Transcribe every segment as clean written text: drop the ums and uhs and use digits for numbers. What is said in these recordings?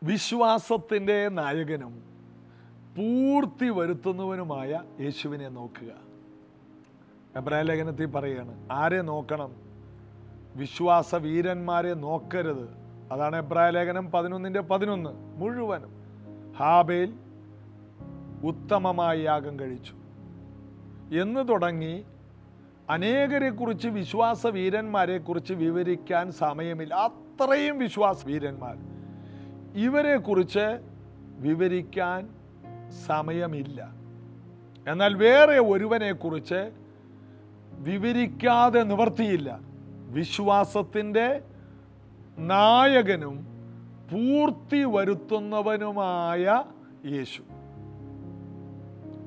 വിശ്വാസത്തിൻ്റെ നായകനും പൂർത്തി വരുത്തുന്നവനുമായ യേശുവിനെ നോക്കുക. എബ്രായ ലേഖനത്തിൽ പറയുകയാണ്, ആരെ നോക്കണം? വിശ്വാസ വീരന്മാരെ നോക്കരുത്. അതാണ് എബ്രായ ലേഖനം 11:11 മുഴുവനും. ഹാബേൽ ഉത്തമമായ യാഗം കഴിച്ചു എന്ന് തുടങ്ങി അനേകരെക്കുറിച്ച്, വിശ്വാസ വീരന്മാരെക്കുറിച്ച് വിവരിക്കാൻ സമയമില്ല. അത്രയും വിശ്വാസ വീരന്മാർ, ഇവരെക്കുറിച്ച് വിവരിക്കാൻ സമയമില്ല. എന്നാൽ വേറെ ഒരുവനെക്കുറിച്ച് വിവരിക്കാതെ നിവർത്തിയില്ല. വിശ്വാസത്തിൻ്റെ നായകനും പൂർത്തി വരുത്തുന്നവനുമായ യേശു.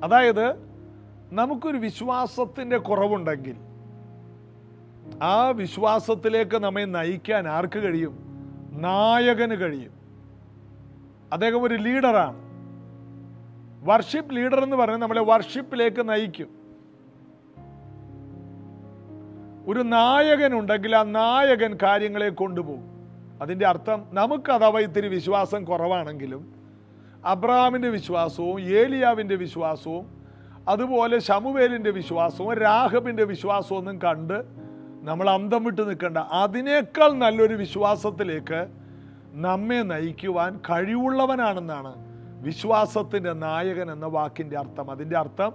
അതായത് നമുക്കൊരു വിശ്വാസത്തിൻ്റെ കുറവുണ്ടെങ്കിൽ ആ വിശ്വാസത്തിലേക്ക് നമ്മെ നയിക്കാൻ ആർക്ക് കഴിയും? നായകന് കഴിയും. അദ്ദേഹം ഒരു ലീഡറാണ്. വർഷിപ്പ് ലീഡർ എന്ന് പറഞ്ഞാൽ നമ്മളെ വർഷിപ്പിലേക്ക് നയിക്കും. ഒരു നായകൻ ഉണ്ടെങ്കിൽ ആ നായകൻ കാര്യങ്ങളെ കൊണ്ടുപോകും. അതിൻ്റെ അർത്ഥം നമുക്ക് അഥവാ ഇത്തിരി വിശ്വാസം കുറവാണെങ്കിലും അബ്രഹാമിൻ്റെ വിശ്വാസവും ഏലിയാവിൻ്റെ വിശ്വാസവും അതുപോലെ ശമൂവേലിൻ്റെ വിശ്വാസവും രാഹബിൻ്റെ വിശ്വാസവും ഒന്നും കണ്ട് നമ്മൾ അന്തം വിട്ട് നിൽക്കേണ്ട. അതിനേക്കാൾ നല്ലൊരു വിശ്വാസത്തിലേക്ക് നമ്മെ നയിക്കുവാൻ കഴിവുള്ളവനാണെന്നാണ് വിശ്വാസത്തിൻ്റെ നായകൻ എന്ന വാക്കിൻ്റെ അർത്ഥം. അതിൻ്റെ അർത്ഥം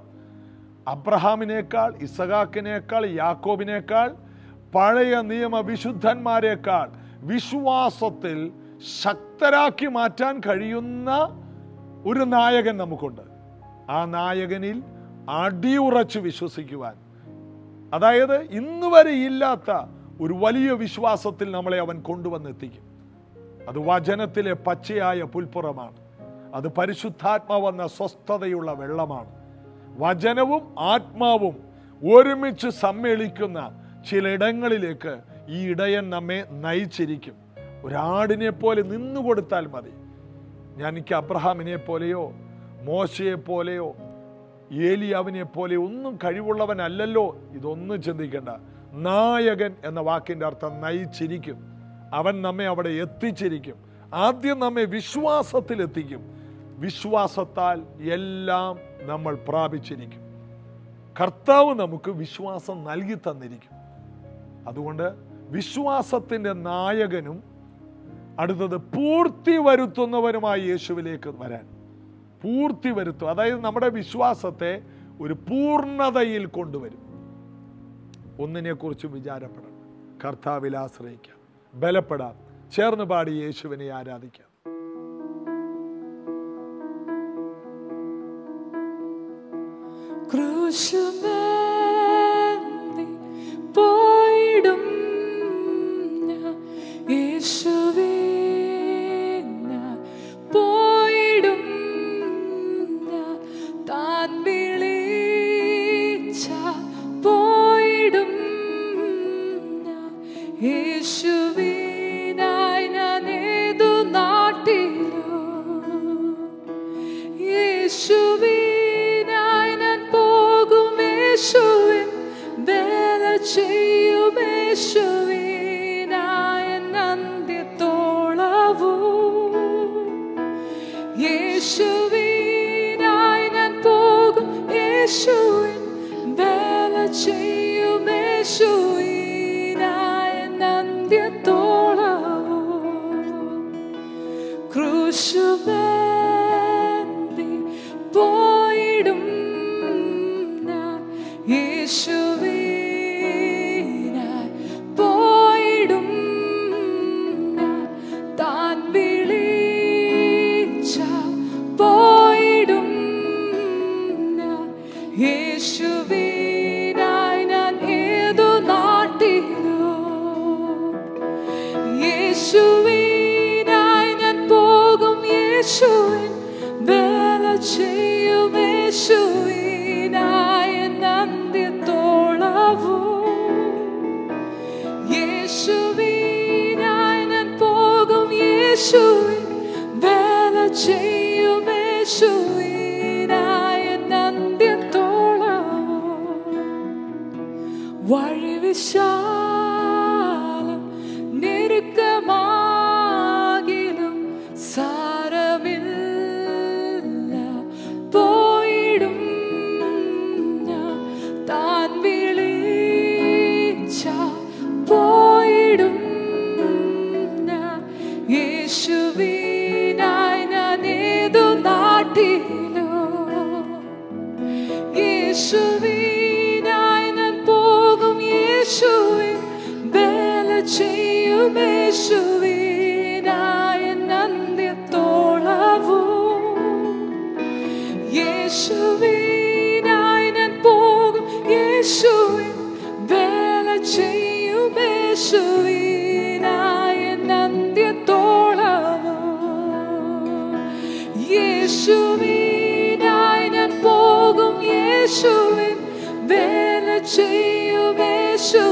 അബ്രഹാമിനേക്കാൾ, ഇസഹാക്കിനേക്കാൾ, യാക്കോബിനേക്കാൾ, പഴയ നിയമ വിശുദ്ധന്മാരെക്കാൾ വിശ്വാസത്തിൽ ശക്തരാക്കി മാറ്റാൻ കഴിയുന്ന ഒരു നായകൻ നമുക്കുണ്ട്. ആ നായകനിൽ അടിയുറച്ച് വിശ്വസിക്കുവാൻ, അതായത് ഇന്ന് വരെ ഇല്ലാത്ത ഒരു വലിയ വിശ്വാസത്തിൽ നമ്മളെ അവൻ കൊണ്ടുവന്നെത്തിക്കും. അത് വചനത്തിലെ പച്ചയായ പുൽപ്പുറമാണ്. അത് പരിശുദ്ധാത്മാവെന്ന സ്വസ്ഥതയുള്ള വെള്ളമാണ്. വചനവും ആത്മാവും ഒരുമിച്ച് സമ്മേളിക്കുന്ന ചിലയിടങ്ങളിലേക്ക് ഈ ഇടയൻ നമ്മെ നയിച്ചിരിക്കും. ഒരാടിനെ പോലെ നിന്നുകൊടുത്താൽ മതി. എനിക്ക് അബ്രഹാമിനെ പോലെയോ മോശയെ പോലെയോ ഏലിയാവിനെ പോലെയോ ഒന്നും കഴിവുള്ളവനല്ലല്ലോ. ഇതൊന്നും ചിന്തിക്കേണ്ട. നായകൻ എന്ന വാക്കിൻ്റെ അർത്ഥം നയിച്ചിരിക്കും. അവൻ നമ്മെ അവിടെ എത്തിച്ചിരിക്കും. ആദ്യം നമ്മെ വിശ്വാസത്തിലെത്തിക്കും. വിശ്വാസത്താൽ എല്ലാം നമ്മൾ പ്രാപിച്ചിരിക്കും. കർത്താവ് നമുക്ക് വിശ്വാസം നൽകി തന്നിരിക്കും. അതുകൊണ്ട് വിശ്വാസത്തിൻ്റെ നായകനും അടുത്തത് പൂർത്തി വരുത്തുന്നവനുമായി യേശുവിലേക്ക് വരാൻ. പൂർത്തി വരുത്തും, അതായത് നമ്മുടെ വിശ്വാസത്തെ ഒരു പൂർണ്ണതയിൽ കൊണ്ടുവരും. ഒന്നിനെക്കുറിച്ചും വിചാരപ്പെടണം. കർത്താവിൽ ആശ്രയിക്കാം, ബലപ്പെടാം. ചേർന്ന് പാടി യേശുവിനെ ആരാധിക്കാം. ക്രൂശുമേന്തി പോയിടും ഞാൻ യേശുവേ, ഞാൻ പോയിടും ഞാൻ താൻ വിളിച്ച പോയിടും ഞാൻ യേശുവിനായി ഞാൻ ഏതു നാട്ടിലോ യേശുവിനായി ഞാൻ പോകും യേശുവിൻ വേല ചെയ്യും യേശുവിനായ അന്ത്യത്തോളവും യേശുവിനായി ഞാൻ പോകും യേശുവിൻ വേല ചെയ്യും യേശുവിനായ അന്ത്യത്തോളവും ക്രൂശുമേന്തി പോയിടും ഞാൻ യേശുവിനായി പോയിടും ഞാൻ താൻ വിളിച്ച പോയിടും ഞാൻ യേശുവിനായി ഞാൻ ഏതു നാട്ടിലോ യേശുവിനായി ഞാൻ പോകും യേശുവിൻ വേല ചെയ്യും യേശുവിനായ അന്ത്യത്തോളവും യേശുവിനായി ഞാൻ പോകും യേശുവിൻ വേല ചെയ്യും യേശുവിനായ അന്ത്യത്തോളവും വഴി വിശാലം ഞെരുക്കമാകിലും സാ യേശുവിനായി ഞാൻ ഏതു നാട്ടിലോ യേശുവിനായി ഞാൻ പോകും യേശുവിൻ വേല ചെയ്യും യേശുവിനായി അന്ത്യത്തോളവും യേശുവിനായി ഞാൻ പോകും യേശുവിൻ വേല ചെയ്യും യേശുവിനായി അന്ത്യത്തോളവും യേശുവിനായി ഞാൻ പോകും യേശുവിൻ വേല ചെയ്യും യേശുവിനായി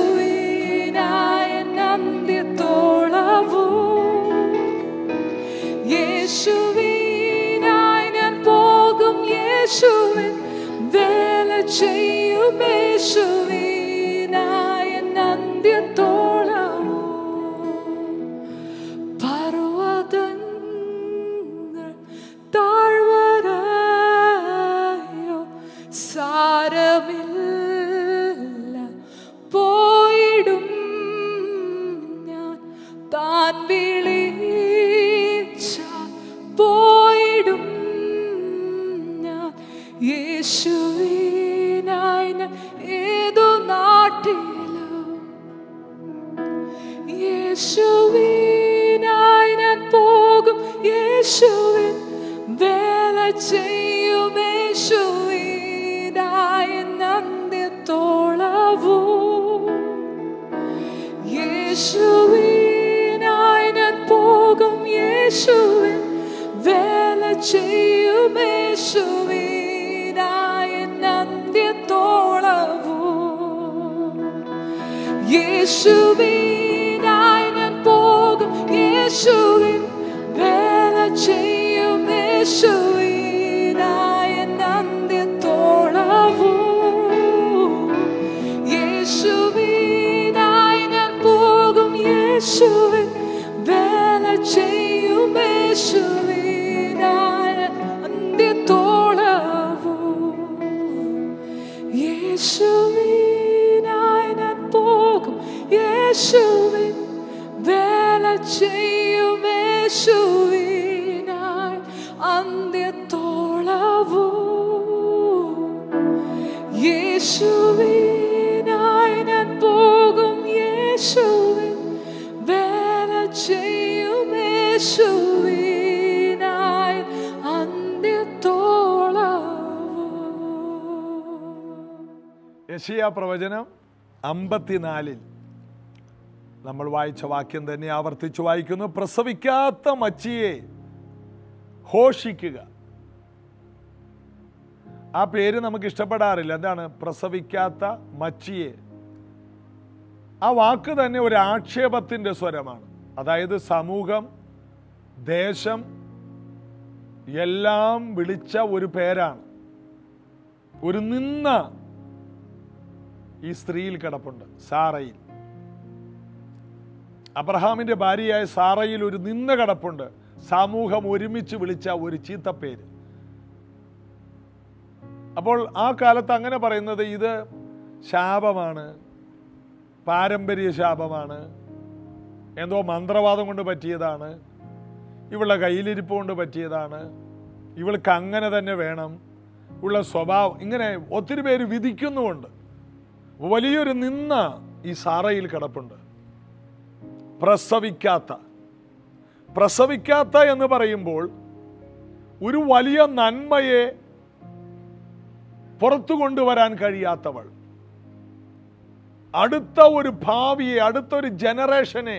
അന്ത്യത്തോളവും യേശുവിനായി ഞാൻ പോകും യേശുവിൻ വേല ചെയ്യും യേശുവിനായി അന്ത്യത്തോളവും പർവ്വതങ്ങൾ താഴ്വരയോ സാരമില്ല പോയിടും ഞാൻ താൻ വിളിച്ച പോയിടും ഞാൻ യേശുവിനായി ഞാൻ ഏതു നാട്ടിലും യേശുവിനായി ഞാൻ പോകും യേശുവിൻ വേല ചെയ്യും യേശുവിനായി അന്ത്യത്തോളവും യേശുവിനായി ഞാൻ പോകും യേശുവിൻ വേല ചെയ്യും യേശുവിനായി അന്ത്യത്തോളവും യേശുവിനായി ഞാൻ പോകും യേശുവിൻ വേല ചെയ്യും യേശുവിനായി അന്ത്യത്തോളവും യേശുവിനായി ഞാൻ പോകും യേശുവിൻ വേല ചെയ്യും യേശുവിനായി അന്ത്യത്തോളവും യേശുവിനായി ഞാൻ പോകും യേശുവിൻ വേല ചെയ്യും യേശുവിനായി അന്ത്യത്തോളവും യേശുവിനായി ഞാൻ പോകും യേശുവിൻ വേല ചെയ്യും യേശുവിനായി അന്ത്യത്തോളവും. യെശയ്യാ പ്രവചനം 54 നമ്മൾ വായിച്ച വാക്യം തന്നെ ആവർത്തിച്ച് വായിക്കുന്നു. പ്രസവിക്കാത്ത മച്ചിയെ ഘോഷിക്കുക. ആ പേര് നമുക്ക് ഇഷ്ടപ്പെടാറില്ല. എന്താണ് പ്രസവിക്കാത്ത മച്ചിയെ? ആ വാക്ക് തന്നെ ഒരു ആക്ഷേപത്തിൻ്റെ സ്വരമാണ്. അതായത് സമൂഹം, ദേശം എല്ലാം വിളിച്ച ഒരു പേരാണ്. ഒരു നിന്ന ഈ സ്ത്രീയിൽ കിടപ്പുണ്ട്, സാറയിൽ. അബ്രഹാമിന്റെ ഭാര്യയായ സാറയിൽ ഒരു നിന്ന കിടപ്പുണ്ട്. സമൂഹം ഒരുമിച്ച് വിളിച്ച ഒരു ചീത്തപ്പേര്. അപ്പോൾ ആ കാലത്ത് അങ്ങനെ പറയുന്നത് ഇത് ശാപമാണ്, പാരമ്പര്യ ശാപമാണ്, എന്തോ മന്ത്രവാദം കൊണ്ട് പറ്റിയതാണ്, ഇവളുടെ കയ്യിലിരിപ്പ് കൊണ്ട് പറ്റിയതാണ്, ഇവൾക്ക് അങ്ങനെ തന്നെ വേണം, ഉള്ള സ്വഭാവം, ഇങ്ങനെ ഒത്തിരി പേര് വിധിക്കുന്നുമുണ്ട്. വലിയൊരു നിന്ന ഈ സാറയിൽ കിടപ്പുണ്ട്. പ്രസവിക്കാത്ത എന്ന് പറയുമ്പോൾ ഒരു വലിയ നന്മയെ പുറത്തു കൊണ്ടുവരാൻ കഴിയാത്തവൾ, അടുത്ത ഒരു ഭാവിയെ, അടുത്തൊരു ജനറേഷനെ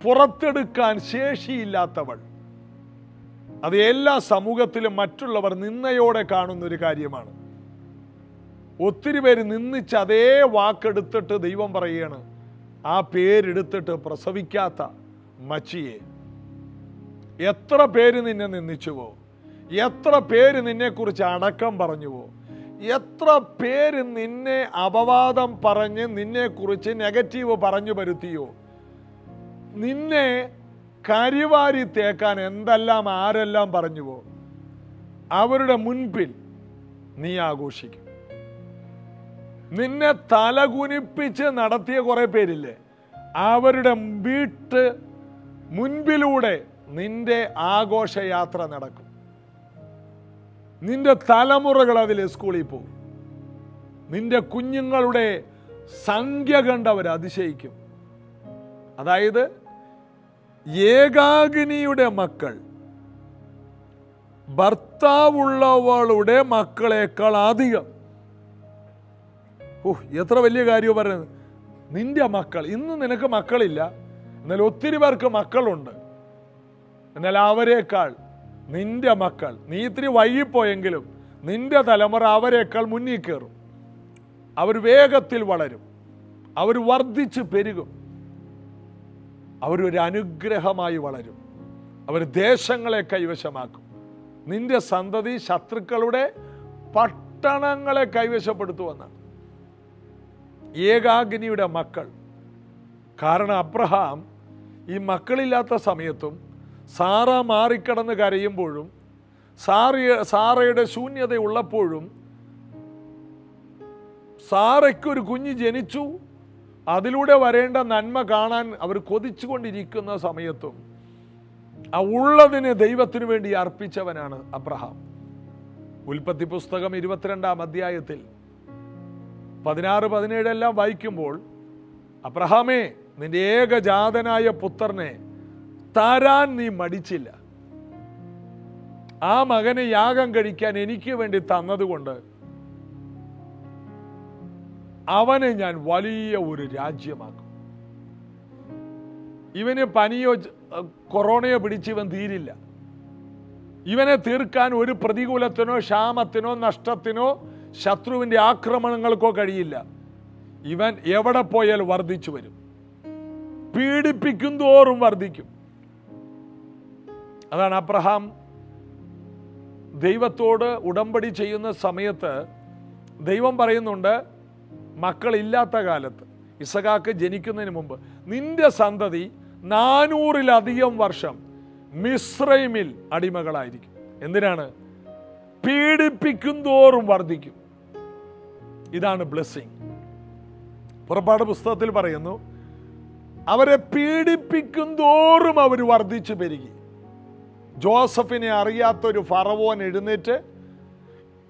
പുറത്തെടുക്കാൻ ശേഷിയില്ലാത്തവൾ. അത് എല്ലാ സമൂഹത്തിലും മറ്റുള്ളവർ നിന്നയോടെ കാണുന്ന ഒരു കാര്യമാണ്. ഒത്തിരി പേര് നിന്നിച്ച് അതേ വാക്കെടുത്തിട്ട് ദൈവം പറയുകയാണ്, ആ പേരെടുത്തിട്ട് പ്രസവിക്കാത്ത മച്ചിയെ. എത്ര പേര് നിന്നെ നിന്ദിച്ചുവോ, എത്ര പേര് നിന്നെക്കുറിച്ച് അടക്കം പറഞ്ഞുവോ, എത്ര പേര് നിന്നെ അപവാദം പറഞ്ഞ് നിന്നെക്കുറിച്ച് നെഗറ്റീവ് പറഞ്ഞു വരുത്തിയോ, നിന്നെ കരിവാരി തേക്കാൻ എന്തെല്ലാം ആരെല്ലാം പറഞ്ഞുവോ, അവരുടെ മുൻപിൽ നീ ആഘോഷിക്കും. നിന്നെ തലകുനിപ്പിച്ച് നടത്തിയ കുറെ പേരില്ലേ, അവരുടെ വീട്ട് മുൻപിലൂടെ നിന്റെ ആഘോഷയാത്ര നടക്കും. നിന്റെ തലമുറകൾ അതിൽ സ്കൂളിൽ പോകും. നിന്റെ കുഞ്ഞുങ്ങളുടെ സംഖ്യ കണ്ടവർ അതിശയിക്കും. അതായത് ഏകാകിനിയുടെ മക്കൾ ഭർത്താവുള്ളവളുടെ മക്കളേക്കാൾ അധികം. എത്ര വലിയ കാര്യം പറയുന്നത്. നിന്റെ മക്കൾ, ഇന്ന് നിനക്ക് മക്കളില്ല, എന്നാൽ ഒത്തിരി പേർക്ക് മക്കളുണ്ട്. എന്നാൽ അവരെക്കാൾ നിന്റെ മക്കൾ, നീ ഇത്തിരി വൈകിപ്പോയെങ്കിലും നിന്റെ തലമുറ അവരെക്കാൾ മുന്നിൽ കയറും. അവർ വേഗത്തിൽ വളരും, അവർ വർദ്ധിച്ച് പെരുകും, അവരൊരു അനുഗ്രഹമായി വളരും, അവർ ദേശങ്ങളെ കൈവശമാക്കും. നിന്റെ സന്തതി ശത്രുക്കളുടെ പട്ടണങ്ങളെ കൈവശപ്പെടുത്തുമെന്നാണ്. ഏകാഗ്നിയുടെ മക്കൾ. കാരണം അബ്രഹാം ഈ മക്കളില്ലാത്ത സമയത്തും സാറ മാറിക്കടന്ന് കരയുമ്പോഴും സാറയുടെ ശൂന്യത ഉള്ളപ്പോഴും സാറയ്ക്കൊരു കുഞ്ഞ് ജനിച്ചു, അതിലൂടെ വരേണ്ട നന്മ കാണാൻ അവർ കൊതിച്ചുകൊണ്ടിരിക്കുന്ന സമയത്തും ആ ഉള്ളതിനെ ദൈവത്തിനു വേണ്ടി അർപ്പിച്ചവനാണ് അബ്രഹാം. ഉൽപ്പത്തി പുസ്തകം 22-ാം അധ്യായത്തിൽ 16-17 എല്ലാം വായിക്കുമ്പോൾ, അബ്രഹാമേ, നിന്റെ ഏകജാതനായ പുത്രനെ തരാൻ നീ മടിച്ചില്ല. ആ മകനെ യാഗം കഴിക്കാൻ എനിക്ക് വേണ്ടി തന്നതുകൊണ്ട് അവനെ ഞാൻ വലിയ ഒരു രാജ്യമാക്കും. ഇവന് പനിയോ കൊറോണയോ പിടിച്ച് ഇവൻ തീരില്ല. ഇവനെ തീർക്കാൻ ഒരു പ്രതികൂലത്തിനോ ക്ഷാമത്തിനോ നഷ്ടത്തിനോ ശത്രുവിൻ്റെ ആക്രമണങ്ങൾക്കോ കഴിയില്ല. ഇവൻ എവിടെ പോയാൽ വർദ്ധിച്ചു വരും, പീഡിപ്പിക്കും തോറും വർദ്ധിക്കും. അതാണ് അബ്രഹാം ദൈവത്തോട് ഉടമ്പടി ചെയ്യുന്ന സമയത്ത് ദൈവം പറയുന്നുണ്ട്, മക്കളില്ലാത്ത കാലത്ത് ഇസഹാക്ക് ജനിക്കുന്നതിന് മുമ്പ് നിന്റെ സന്തതി 400-ലധികം വർഷം മിസ്രൈമിൽ അടിമകളായിരിക്കും. എന്തിനാണ്? പീഡിപ്പിക്കും തോറും വർദ്ധിക്കും. ഇതാണ് ബ്ലെസ്സിങ്. പുറപ്പാട് പുസ്തകത്തിൽ പറയുന്നു, അവരെ പീഡിപ്പിക്കും തോറും അവർ വർദ്ധിച്ചു പെരുകി. ജോസഫിനെ അറിയാത്തൊരു ഫറവോൻ എഴുന്നേറ്റ്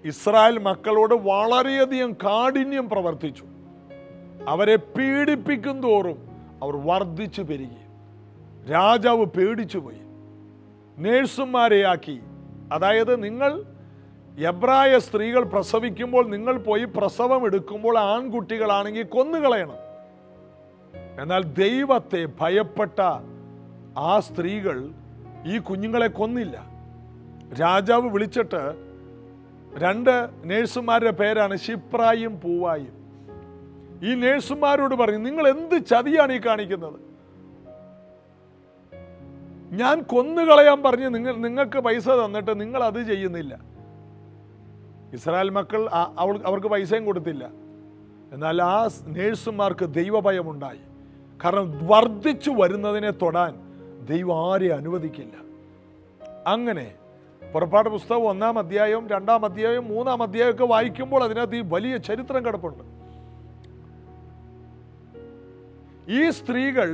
ഇസ്രായേൽ മക്കളോട് വളരെയധികം കാഠിന്യം പ്രവർത്തിച്ചു. അവരെ പീഡിപ്പിക്കും തോറും അവർ വർദ്ധിച്ചു പെരുകി. രാജാവ് പേടിച്ചുപോയി, നേഴ്സുമാരെ ആക്കി. അതായത് നിങ്ങൾ എബ്രായ സ്ത്രീകൾ പ്രസവിക്കുമ്പോൾ നിങ്ങൾ പോയി പ്രസവം എടുക്കുമ്പോൾ ആൺകുട്ടികളാണെങ്കിൽ കൊന്നുകളയണം. എന്നാൽ ദൈവത്തെ ഭയപ്പെട്ട ആ സ്ത്രീകൾ ഈ കുഞ്ഞുങ്ങളെ കൊന്നില്ല. രാജാവ് വിളിച്ചിട്ട് 2 നേഴ്സുമാരുടെ പേരാണ് ശിപ്രായും പൂവായും. ഈ നേഴ്സുമാരോട് പറയും, നിങ്ങൾ എന്ത് ചതിയാണ് ഈ കാണിക്കുന്നത്? ഞാൻ കൊന്നുകളയാൻ പറഞ്ഞ് നിങ്ങൾക്ക് പൈസ തന്നിട്ട് നിങ്ങൾ അത് ചെയ്യുന്നില്ല. ഇസ്രായേൽ മക്കൾ അവർക്ക് പൈസയും കൊടുത്തില്ല. എന്നാൽ ആ നേഴ്സുമാർക്ക് ദൈവഭയമുണ്ടായി. കാരണം വർദ്ധിച്ചു വരുന്നതിനെ തൊടാൻ ദൈവം ആരെ അനുവദിക്കില്ല. അങ്ങനെ പുറപ്പാട് പുസ്തകം 1-ാം അധ്യായം 2-ാം അധ്യായം 3-ാം അധ്യായമൊക്കെ വായിക്കുമ്പോൾ അതിനകത്ത് ഈ വലിയ ചരിത്രം കിടപ്പുണ്ട്. ഈ സ്ത്രീകൾ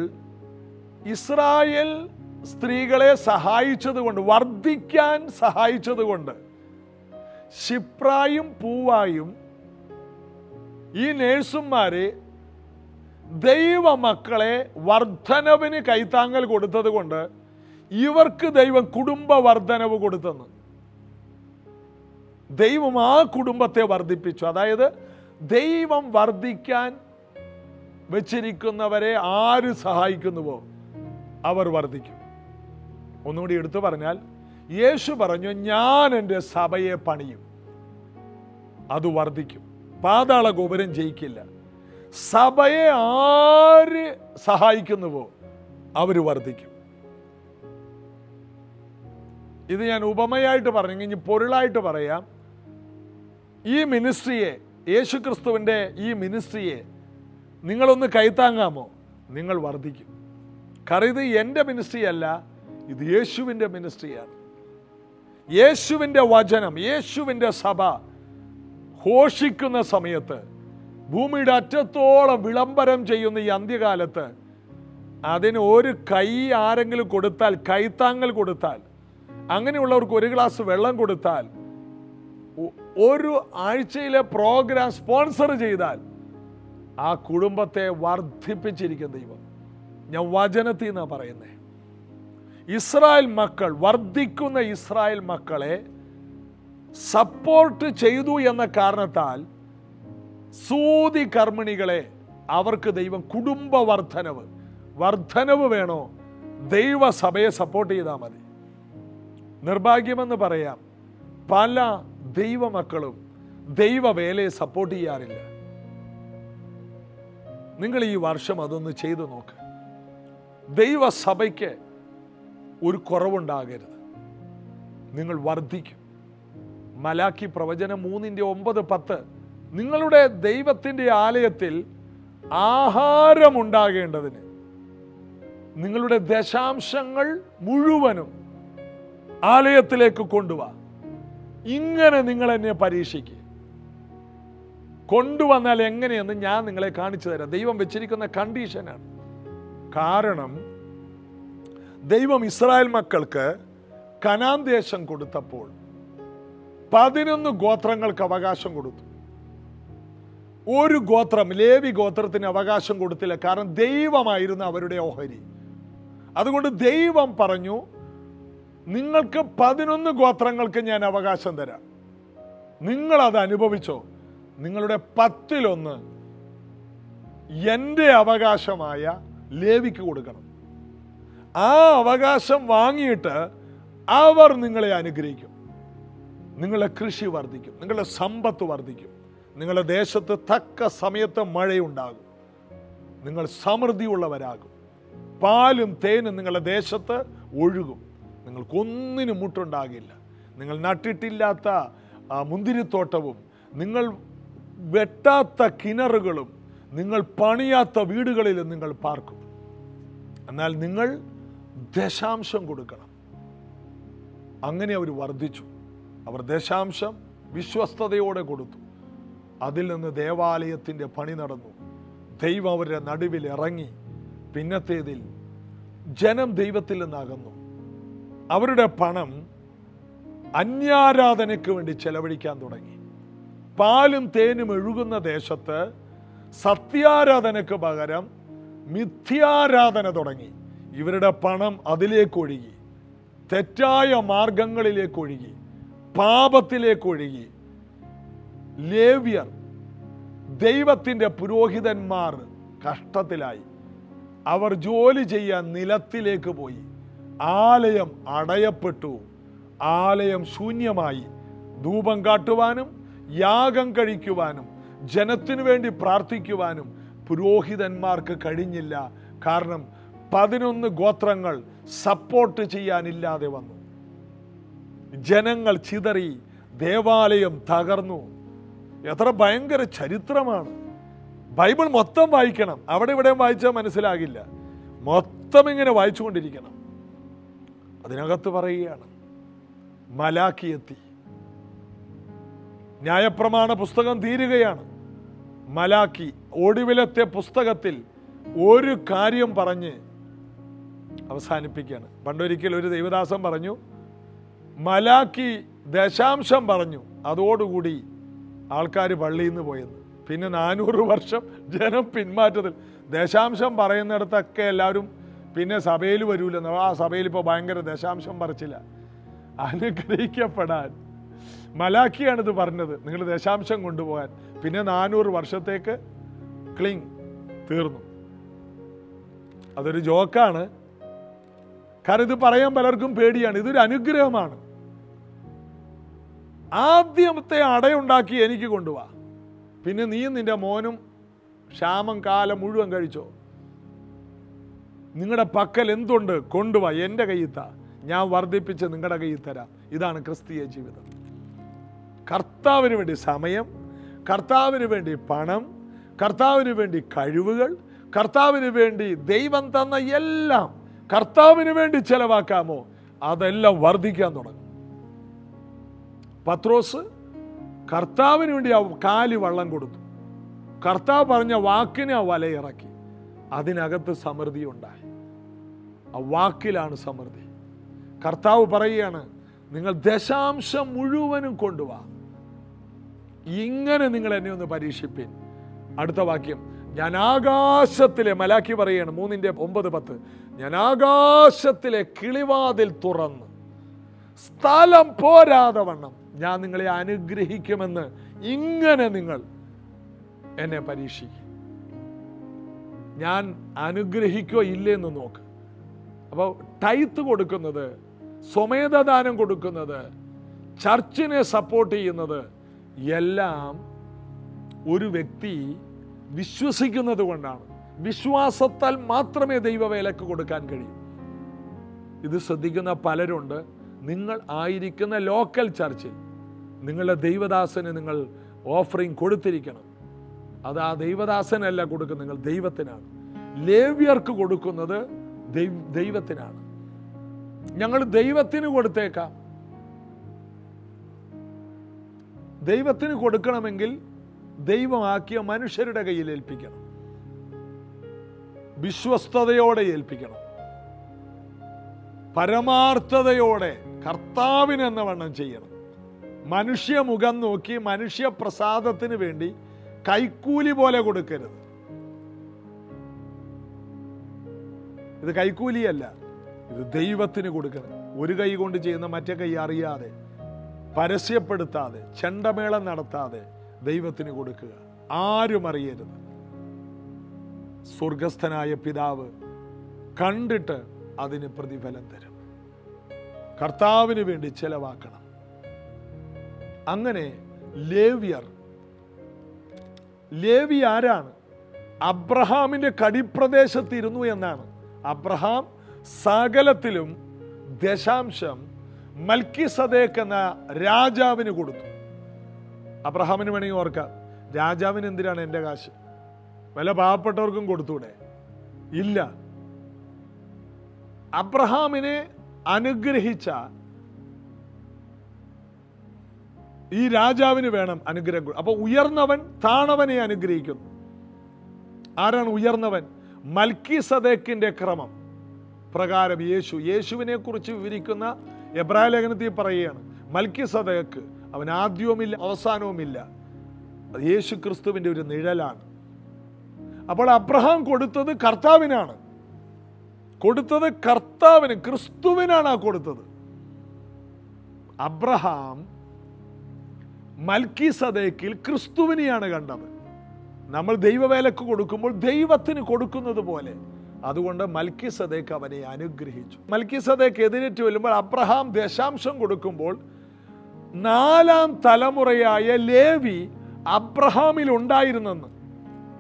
ഇസ്രായേൽ സ്ത്രീകളെ സഹായിച്ചതുകൊണ്ട്, വർദ്ധിക്കാൻ സഹായിച്ചതുകൊണ്ട് ശിപ്രായും പൂവായും ഈ നേഴ്സുമാരെ ദൈവമക്കളെ വർധനവിന് കൈത്താങ്ങൽ കൊടുത്തത് കൊണ്ട് ഇവർക്ക് ദൈവം കുടുംബ വർധനവ് കൊടുത്തെന്ന്. ദൈവം ആ കുടുംബത്തെ വർദ്ധിപ്പിച്ചു. അതായത് ദൈവം വർദ്ധിക്കാൻ വെച്ചിരിക്കുന്നവരെ ആര് സഹായിക്കുന്നുവോ അവർ വർദ്ധിക്കും. ഒന്നുകൂടി എടുത്തു പറഞ്ഞാൽ, യേശു പറഞ്ഞു, ഞാൻ എൻ്റെ സഭയെ പണിയും, അത് വർദ്ധിക്കും, പാതാള ഗോപുരം ജയിക്കില്ല. സഭയെ ആര് സഹായിക്കുന്നുവോ അവർ വർദ്ധിക്കും. ഇത് ഞാൻ ഉപമയായിട്ട് പറഞ്ഞു. ഇനി പൊരുളായിട്ട് പറയാം. ഈ മിനിസ്ട്രിയെ, യേശുക്രിസ്തുവിൻ്റെ ഈ മിനിസ്ട്രിയെ നിങ്ങളൊന്ന് കൈത്താങ്ങാമോ? നിങ്ങൾ വർദ്ധിക്കും. കാരണം ഇത് എൻ്റെ മിനിസ്ട്രി അല്ല, ഇത് യേശുവിൻ്റെ മിനിസ്ട്രിയാണ്. യേശുവിൻ്റെ വചനം, യേശുവിൻ്റെ സഭ ഘോഷിക്കുന്ന സമയത്ത്, ഭൂമിയുടെ അറ്റത്തോളം വിളംബരം ചെയ്യുന്ന ഈ അന്ത്യകാലത്ത് അതിന് ഒരു കൈ ആരെങ്കിലും കൊടുത്താൽ, കൈത്താങ്ങൽ കൊടുത്താൽ, അങ്ങനെയുള്ളവർക്ക് ഒരു ഗ്ലാസ് വെള്ളം കൊടുത്താൽ, ഒരു ആഴ്ചയിലെ പ്രോഗ്രാം സ്പോൺസർ ചെയ്താൽ ആ കുടുംബത്തെ വർദ്ധിപ്പിച്ചിരിക്കും ദൈവം. ഞാൻ വചനത്തിൽ നിന്നാണ് പറയുന്നത്. ഇസ്രായേൽ മക്കൾ, വർദ്ധിക്കുന്ന ഇസ്രായേൽ മക്കളെ സപ്പോർട്ട് ചെയ്തു എന്ന കാരണത്താൽ സൂതി കർമ്മിണികളെ അവർക്ക് ദൈവം കുടുംബ വർധനവ് വേണോ? ദൈവസഭയെ സപ്പോർട്ട് ചെയ്താൽ മതി. നിർഭാഗ്യമെന്ന് പറയാം, പല ദൈവമക്കളും ദൈവവേലയെ സപ്പോർട്ട് ചെയ്യാറില്ല. നിങ്ങൾ ഈ വർഷം അതൊന്ന് ചെയ്തു നോക്ക്. ദൈവസഭയ്ക്ക് ഒരു കുറവുണ്ടാകരുത്. നിങ്ങൾ വർദ്ധിക്കും. മലാക്കി പ്രവചനം 3:9-10 നിങ്ങളുടെ ദൈവത്തിൻ്റെ ആലയത്തിൽ ആഹാരമുണ്ടാകേണ്ടതിന് നിങ്ങളുടെ ദശാംശങ്ങൾ മുഴുവനും ആലയത്തിലേക്ക് കൊണ്ടുവാ. ഇങ്ങനെ നിങ്ങൾ എന്നെ പരീക്ഷിക്കുക. കൊണ്ടുവന്നാൽ എങ്ങനെയെന്ന് ഞാൻ നിങ്ങളെ കാണിച്ചു തരാം. ദൈവം വെച്ചിരിക്കുന്ന കണ്ടീഷനാണ്. കാരണം ദൈവം ഇസ്രായേൽ മക്കൾക്ക് കനാൻ ദേശം കൊടുത്തപ്പോൾ 11 ഗോത്രങ്ങൾക്ക് അവകാശം കൊടുത്തു. ഒരു ഗോത്രം, ലേവി ഗോത്രത്തിന് അവകാശം കൊടുത്തില്ല. കാരണം ദൈവമായിരുന്നു അവരുടെ ഓഹരി. അതുകൊണ്ട് ദൈവം പറഞ്ഞു, നിങ്ങൾക്ക് 11 ഗോത്രങ്ങൾക്ക് ഞാൻ അവകാശം തരാം, നിങ്ങളത് അനുഭവിച്ചോ. നിങ്ങളുടെ 10-1 എൻ്റെ അവകാശമായ ലേവിക്ക് കൊടുക്കണം. ആ അവകാശം വാങ്ങിയിട്ട് അവർ നിങ്ങളെ അനുഗ്രഹിക്കും. നിങ്ങളുടെ കൃഷി വർദ്ധിക്കും, നിങ്ങളുടെ സമ്പത്ത് വർദ്ധിക്കും, നിങ്ങളുടെ ദേശത്ത് തക്ക സമയത്ത് മഴയുണ്ടാകും, നിങ്ങൾ സമൃദ്ധിയുള്ളവരാകും, പാലും തേനും നിങ്ങളുടെ ദേശത്ത് ഒഴുകും, നിങ്ങൾക്കൊന്നിനും മുട്ടുണ്ടാകില്ല. നിങ്ങൾ നട്ടിട്ടില്ലാത്ത മുന്തിരിത്തോട്ടവും, നിങ്ങൾ വെട്ടാത്ത കിണറുകളും, നിങ്ങൾ പണിയാത്ത വീടുകളിലും നിങ്ങൾ പാർക്കും. എന്നാൽ നിങ്ങൾ ദശാംശം കൊടുക്കണം. അങ്ങനെ അവർ വർദ്ധിച്ചു. അവർ ദശാംശം വിശ്വസ്തയോടെ കൊടുത്തു. അതിൽ നിന്ന് ദേവാലയത്തിൻ്റെ പണി നടന്നു. ദൈവം അവരുടെ നടുവിൽ ഇറങ്ങി. പിന്നത്തേതിൽ ജനം ദൈവത്തിൽ നിന്നകന്നു. അവരുടെ പണം അന്യാരാധനയ്ക്ക് വേണ്ടി ചെലവഴിക്കാൻ തുടങ്ങി. പാലും തേനും ഒഴുകുന്ന ദേശത്ത് സത്യാരാധനയ്ക്ക് പകരം മിഥ്യാരാധന തുടങ്ങി. ഇവരുടെ പണം അതിലേക്കൊഴുകി, തെറ്റായ മാർഗങ്ങളിലേക്കൊഴുകി, പാപത്തിലേക്കൊഴുകി. ലേവ്യർ, ദൈവത്തിൻ്റെ പുരോഹിതന്മാർ കഷ്ടത്തിലായി. അവർ ജോലി ചെയ്യാൻ നിലത്തിലേക്ക് പോയി. ആലയം അടയപ്പെട്ടു. ആലയം ശൂന്യമായി. ധൂപം കാട്ടുവാനും യാഗം കഴിക്കുവാനും ജനത്തിനു വേണ്ടി പ്രാർത്ഥിക്കുവാനും പുരോഹിതന്മാർക്ക് കഴിഞ്ഞില്ല. കാരണം 11 ഗോത്രങ്ങൾ സപ്പോർട്ട് ചെയ്യാനില്ലാതെ വന്നു. ജനങ്ങൾ ചിതറി, ദേവാലയം തകർന്നു. എത്ര ഭയങ്കര ചരിത്രമാണ്. ബൈബിൾ മൊത്തം വായിക്കണം. അവിടെ ഇവിടെ വായിച്ചാൽ മനസ്സിലാകില്ല. മൊത്തം ഇങ്ങനെ വായിച്ചുകൊണ്ടിരിക്കണം. അതിനകത്ത് പറയുകയാണ്, മലാക്കി എത്തി. ന്യായപ്രമാണ പുസ്തകം തീരുകയാണ്. മലാക്കി ഒടുവിലത്തെ പുസ്തകത്തിൽ ഒരു കാര്യം പറഞ്ഞ് അവസാനിപ്പിക്കുകയാണ്. പണ്ടൊരിക്കൽ ഒരു ദൈവദാസൻ പറഞ്ഞു, മലാക്കി ദശാംശം പറഞ്ഞു, അതോടുകൂടി ആൾക്കാർ പള്ളിയിൽ നിന്ന് പോയെന്ന്. പിന്നെ 400 വർഷം ജനം പിന്മാറ്റത്തിൽ. ദശാംശം പറയുന്നിടത്തൊക്കെ എല്ലാവരും പിന്നെ സഭയിൽ വരൂലെന്ന്. ആ സഭയിൽ ഇപ്പോൾ ഭയങ്കര ദശാംശം പറിച്ചില്ല. അനുഗ്രഹിക്കപ്പെടാൻ മലാക്കിയാണിത് പറഞ്ഞത്, നിങ്ങൾ ദശാംശം കൊണ്ടുപോകാൻ. പിന്നെ 400 വർഷത്തേക്ക് തീർന്നു. അതൊരു ജോക്കാണ്. കാരണം ഇത് പറയാൻ പലർക്കും പേടിയാണ്. ഇതൊരു അനുഗ്രഹമാണ്. ആദ്യത്തെ അടയുണ്ടാക്കി എനിക്ക് കൊണ്ടുപോവാ, പിന്നെ നീയും നിന്റെ മോനും ക്ഷാമം കാലം മുഴുവൻ കഴിച്ചോ. നിങ്ങളുടെ പക്കൽ എന്തുണ്ട് കൊണ്ടുപോവാ, എൻ്റെ കയ്യിൽ താ, ഞാൻ വർദ്ധിപ്പിച്ച് നിങ്ങളുടെ കയ്യിൽ തരാം. ഇതാണ് ക്രിസ്തീയ ജീവിതം. കർത്താവിന് വേണ്ടി സമയം, കർത്താവിന് വേണ്ടി പണം, കർത്താവിന് വേണ്ടി കഴിവുകൾ, കർത്താവിന് വേണ്ടി ദൈവം തന്ന എല്ലാം കർത്താവിന് വേണ്ടി ചെലവാക്കാമോ, അതെല്ലാം വർദ്ധിക്കാൻ തുടങ്ങും. പത്രോസ് കർത്താവിന് വേണ്ടി കാലി വള്ളം കൊടുത്തു. കർത്താവ് പറഞ്ഞ വാക്കിനെ വലയിറക്കി. അതിനകത്ത് സമൃദ്ധി ഉണ്ടായി. ആ വാക്കിലാണ് സമൃദ്ധി. കർത്താവ് പറയുകയാണ്, നിങ്ങൾ ദശാംശം മുഴുവനും കൊണ്ടുവാ, ഇങ്ങനെ നിങ്ങൾ എന്നെ ഒന്ന് പരീക്ഷിപ്പിൻ. അടുത്ത വാക്യം, ഞാൻ ആകാശത്തിലെ, മലാക്കി പറയുകയാണ് 3:9-10, ഞാൻ ആകാശത്തിലെ കിളിവാതിൽ തുറന്ന് സ്ഥലം പോരാതെ വണ്ണം ഞാൻ നിങ്ങളെ അനുഗ്രഹിക്കുമെന്ന് ഇങ്ങനെ നിങ്ങൾ എന്നെ പരീക്ഷിക്കും. ഞാൻ അനുഗ്രഹിക്കോ ഇല്ലെന്ന് നോക്ക്. അപ്പോൾ ടൈത്ത് കൊടുക്കുന്നത്, സ്വമേധദാനം കൊടുക്കുന്നത്, ചർച്ചിനെ സപ്പോർട്ട് ചെയ്യുന്നത് എല്ലാം ഒരു വ്യക്തി വിശ്വസിക്കുന്നത് കൊണ്ടാണ്. വിശ്വാസത്താൽ മാത്രമേ ദൈവവേലക്ക് കൊടുക്കാൻ കഴിയൂ. ഇത് ശ്രദ്ധിക്കുന്ന പലരുണ്ട്. നിങ്ങൾ ആയിരിക്കുന്ന ലോക്കൽ ചർച്ചിൽ നിങ്ങളുടെ ദൈവദാസന് നിങ്ങൾ ഓഫറിങ് കൊടുത്തിരിക്കണം. അത് ആ ദൈവദാസനല്ല കൊടുക്കുന്നത്, നിങ്ങൾ ദൈവത്തിനാണ്. ലേവ്യർക്ക് കൊടുക്കുന്നത് ദൈവത്തിനാണ്. ഞങ്ങൾ ദൈവത്തിന് കൊടുത്തേക്കാം. ദൈവത്തിന് കൊടുക്കണമെങ്കിൽ ദൈവമാക്കിയ മനുഷ്യരുടെ കയ്യിൽ ഏൽപ്പിക്കണം, വിശ്വസ്തയോടെ ഏൽപ്പിക്കണം, പരമാർത്ഥതയോടെ കർത്താവിനെന്ന വണ്ണം ചെയ്യണം. മനുഷ്യ മുഖം നോക്കി മനുഷ്യ പ്രസാദത്തിന് വേണ്ടി കൈക്കൂലി പോലെ കൊടുക്കരുത്. ഇത് കൈക്കൂലിയല്ല, ഇത് ദൈവത്തിന് കൊടുക്കണം. ഒരു കൈ കൊണ്ട് ചെയ്യുന്ന മറ്റേ കൈ അറിയാതെ, പരസ്യപ്പെടുത്താതെ, ചെണ്ടമേളം നടത്താതെ ദൈവത്തിന് കൊടുക്കുക. ആരും അറിയരുത്. സ്വർഗസ്ഥനായ പിതാവ് കണ്ടിട്ട് അതിന് പ്രതിഫലം തരും. കർത്താവിന് വേണ്ടി ചെലവാക്കണം. അങ്ങനെ ലേവി ആരാണ്? അബ്രഹാമിന്റെ കടിപ്രദേശത്തിരുന്നു എന്നാണ്. അബ്രഹാം സകലത്തിലും ദശാംശം മൽക്കിസദേക്ക് എന്ന രാജാവിന് കൊടുത്തു. അബ്രഹാമിന് വേണമെങ്കിൽ ഓർക്കാം, രാജാവിന് എന്തിനാണ് എൻ്റെ കാശ്? വല്ല പാവപ്പെട്ടവർക്കും കൊടുത്തൂടെ? ഇല്ല. അബ്രഹാമിനെ അനുഗ്രഹിച്ച ഈ രാജാവിന് വേണം അനുഗ്രഹം. അപ്പൊ ഉയർന്നവൻ താണവനെ അനുഗ്രഹിക്കുന്നു. ആരാണ് ഉയർന്നവൻ? മൽക്കിസദേക്കിന്റെ ക്രമം പ്രകാരം യേശുവിനെ കുറിച്ച് വിവരിക്കുന്ന എബ്രായ ലേഖനത്തിൽ പറയുകയാണ്, മൽക്കിസദേക്ക് അവൻ ആദ്യവുമില്ല അവസാനവുമില്ല. അത് യേശു ക്രിസ്തുവിന്റെ ഒരു നിഴലാണ്. അപ്പോൾ അബ്രഹാം കൊടുത്തത് കർത്താവിനാണ്. കൊടുത്തത് കർത്താവിന്, ക്രിസ്തുവിനാണ് കൊടുത്തത്. അബ്രഹാം മൽക്കിസദേക്കിൽ ക്രിസ്തുവിനെയാണ് കണ്ടത്. നമ്മൾ ദൈവവേലക്ക് കൊടുക്കുമ്പോൾ ദൈവത്തിന് കൊടുക്കുന്നത് പോലെ. അതുകൊണ്ട് മൽക്കിസദേക്ക് അവനെ അനുഗ്രഹിച്ചു. മൽക്കിസദേക്ക് എതിരേറ്റ് വരുമ്പോൾ അബ്രഹാം ദശാംശം കൊടുക്കുമ്പോൾ 4ാം തലമുറയായ ലേവി അബ്രഹാമിൽ ഉണ്ടായിരുന്നെന്ന്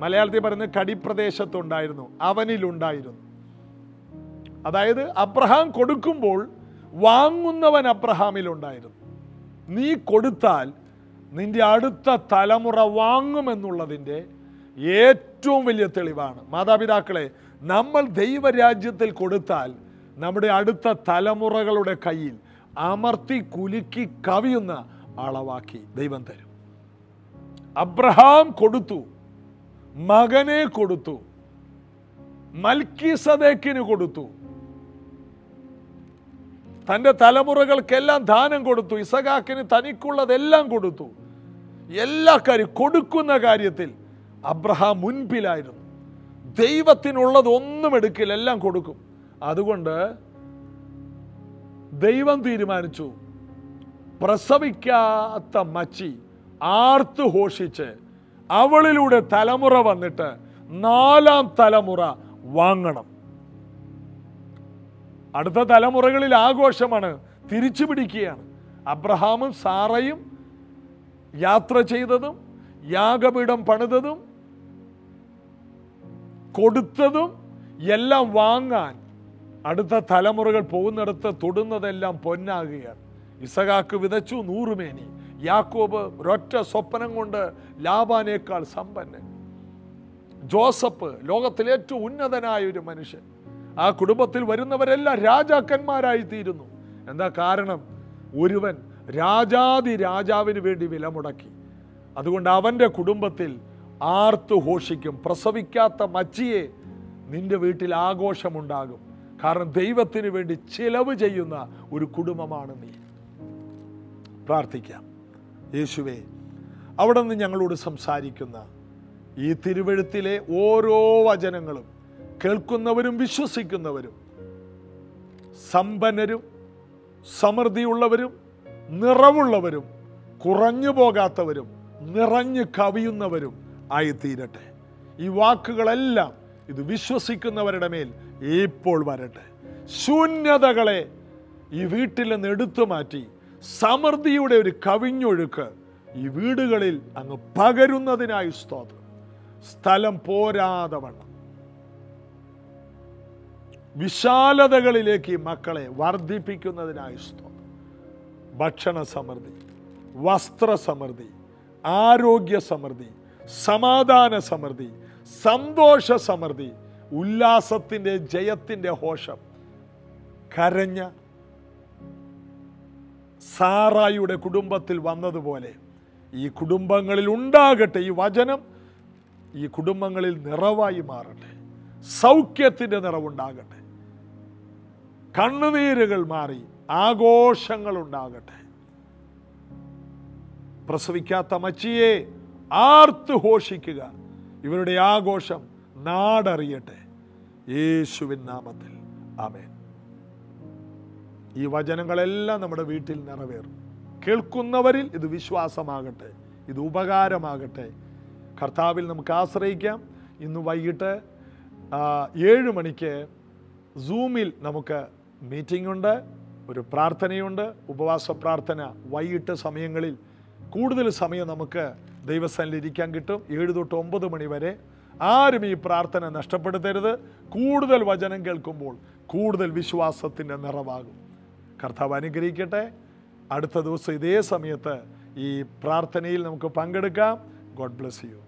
മലയാളത്തിൽ പറയുന്നത് കടിപ്രദേശത്തുണ്ടായിരുന്നു, അവനിലുണ്ടായിരുന്നു. അതായത് അബ്രഹാം കൊടുക്കുമ്പോൾ വാങ്ങുന്നവൻ അബ്രഹാമിലുണ്ടായിരുന്നു. നീ കൊടുത്താൽ നിന്റെ അടുത്ത തലമുറ വാങ്ങുമെന്നുള്ളതിൻ്റെ ഏറ്റവും വലിയ തെളിവാണ്. മാതാപിതാക്കളെ, നമ്മൾ ദൈവരാജ്യത്തിൽ കൊടുത്താൽ നമ്മുടെ അടുത്ത തലമുറകളുടെ കയ്യിൽ അമർത്തി കുലുക്കി കവിയുന്ന അളവാക്കി ദൈവം തരും. അബ്രഹാം കൊടുത്തു, മകനെ കൊടുത്തു, മൽക്കിസദേക്കിന് കൊടുത്തു, തൻ്റെ തലമുറകൾക്കെല്ലാം ദാനം കൊടുത്തു, ഇസഹാക്കിന് തനിക്കുള്ളതെല്ലാം കൊടുത്തു. എല്ലാ കാര്യം കൊടുക്കുന്ന കാര്യത്തിൽ അബ്രഹാം മുൻപിലായിരുന്നു. ദൈവത്തിനുള്ളത് ഒന്നും എടുക്കില്ല, എല്ലാം കൊടുക്കും. അതുകൊണ്ട് ദൈവം തീരുമാനിച്ചു, പ്രസവിക്കാത്ത മച്ചി ആർത്ത് ഘോഷിച്ച് അവളിലൂടെ തലമുറ വന്നിട്ട് 4ാം തലമുറ വാങ്ങണം. അടുത്ത തലമുറകളിൽ ആഘോഷമാണ്, തിരിച്ചു പിടിക്കുകയാണ്. അബ്രഹാമും സാറയും യാത്ര ചെയ്തതും യാഗപീഠം പണിതതും കൊടുത്തതും എല്ലാം വാങ്ങാൻ അടുത്ത തലമുറകൾ പോകുന്നിടത്ത് തൊടുന്നതെല്ലാം പൊന്നാകുകയാണ്. ഇസഹാക്ക് വിതച്ചു 100 മേനി. യാക്കോബ് ഒരൊറ്റ സ്വപ്നം കൊണ്ട് ലാബാനേക്കാൾ സമ്പന്നൻ. ജോസഫ് ലോകത്തിലെ ഏറ്റവും ഉന്നതനായ ഒരു മനുഷ്യൻ. ആ കുടുംബത്തിൽ വരുന്നവരെല്ലാം രാജാക്കന്മാരായി തീരുന്നു. എന്താ കാരണം? ഒരുവൻ രാജാതി രാജാവിന് വേണ്ടി വില മുടക്കി. അതുകൊണ്ട് അവൻ്റെ കുടുംബത്തിൽ ആർത്ത് ഘോഷിക്കും. പ്രസവിക്കാത്ത മച്ചിയെ നിന്റെ വീട്ടിൽ ആഘോഷമുണ്ടാകും. കാരണം ദൈവത്തിന് വേണ്ടി ചിലവ് ചെയ്യുന്ന ഒരു കുടുംബമാണ് നീ. പ്രാർത്ഥിക്കാം. യേശുവേ, അവിടെ നിന്ന് ഞങ്ങളോട് സംസാരിക്കുന്ന ഈ തിരുവെഴുത്തിലെ ഓരോ വചനങ്ങളും കേൾക്കുന്നവരും വിശ്വസിക്കുന്നവരും സമ്പന്നരും സമൃദ്ധിയുള്ളവരും നിറവുള്ളവരും കുറഞ്ഞു പോകാത്തവരും നിറഞ്ഞു കവിയുന്നവരും ആയിത്തീരട്ടെ. ഈ വാക്കുകളെല്ലാം ഇത് വിശ്വസിക്കുന്നവരുടെ മേൽ ഇപ്പോൾ വരട്ടെ. ശൂന്യതകളെ ഈ വീട്ടിൽ നിന്ന് എടുത്തു മാറ്റി സമൃദ്ധിയുടെ ഒരു കവിഞ്ഞൊഴുക്ക് ഈ വീടുകളിൽ അങ്ങ് പകരുന്നതിനായി സ്തോത്രം. സ്ഥലം പോരാതെ വണ്ണം വിശാലതകളിലേക്ക് ഈ മക്കളെ വർദ്ധിപ്പിക്കുന്നതിനായി സ്തോത്രം. ഭക്ഷണ സമൃദ്ധി, വസ്ത്ര സമൃദ്ധി, ആരോഗ്യ സമൃദ്ധി, സമാധാന സമൃദ്ധി, സന്തോഷ സമൃദ്ധി, ഉല്ലാസത്തിൻ്റെ ജയത്തിൻ്റെ ഘോഷം. കരഞ്ഞ സാറായിയുടെ കുടുംബത്തിൽ വന്നതുപോലെ ഈ കുടുംബങ്ങളിൽ ഉണ്ടാകട്ടെ. ഈ വചനം ഈ കുടുംബങ്ങളിൽ നിറവായി മാറട്ടെ. സൗഖ്യത്തിൻ്റെ നിറവുണ്ടാകട്ടെ. കണ്ണുനീരുകൾ മാറി ആഘോഷങ്ങൾ ഉണ്ടാകട്ടെ. പ്രസവിക്കാത്ത മച്ചിയെ ആർത്ത് ഘോഷിക്കുക. ഇവരുടെ ആഘോഷം നാടറിയട്ടെ. യേശുവിൻ നാമത്തിൽ ആമേൻ. ഈ വചനങ്ങളെല്ലാം നമ്മുടെ വീട്ടിൽ നിറവേറും. കേൾക്കുന്നവരിൽ ഇത് വിശ്വാസമാകട്ടെ, ഇത് ഉപകാരമാകട്ടെ. കർത്താവിൽ നമുക്ക് ആശ്രയിക്കാം. ഇന്ന് വൈകിട്ട് 7 മണിക്ക് സൂമിൽ നമുക്ക് മീറ്റിംഗ് ഉണ്ട്, ഒരു പ്രാർത്ഥനയുണ്ട്, ഉപവാസ പ്രാർത്ഥന. വൈകിട്ട് സമയങ്ങളിൽ കൂടുതൽ സമയം നമുക്ക് ദൈവസന്നിധിയിൽ ഇരിക്കാൻ കിട്ടും. 7 തൊട്ട് 9 മണി വരെ. ആരും ഈ പ്രാർത്ഥന നഷ്ടപ്പെടുത്തരുത്. കൂടുതൽ വചനം കേൾക്കുമ്പോൾ കൂടുതൽ വിശ്വാസത്തിൻ്റെ നിറവാകും. കർത്താവ് അനുഗ്രഹിക്കട്ടെ. അടുത്ത ദിവസം ഇതേ സമയത്ത് ഈ പ്രാർത്ഥനയിൽ നമുക്ക് പങ്കെടുക്കാം. God bless you.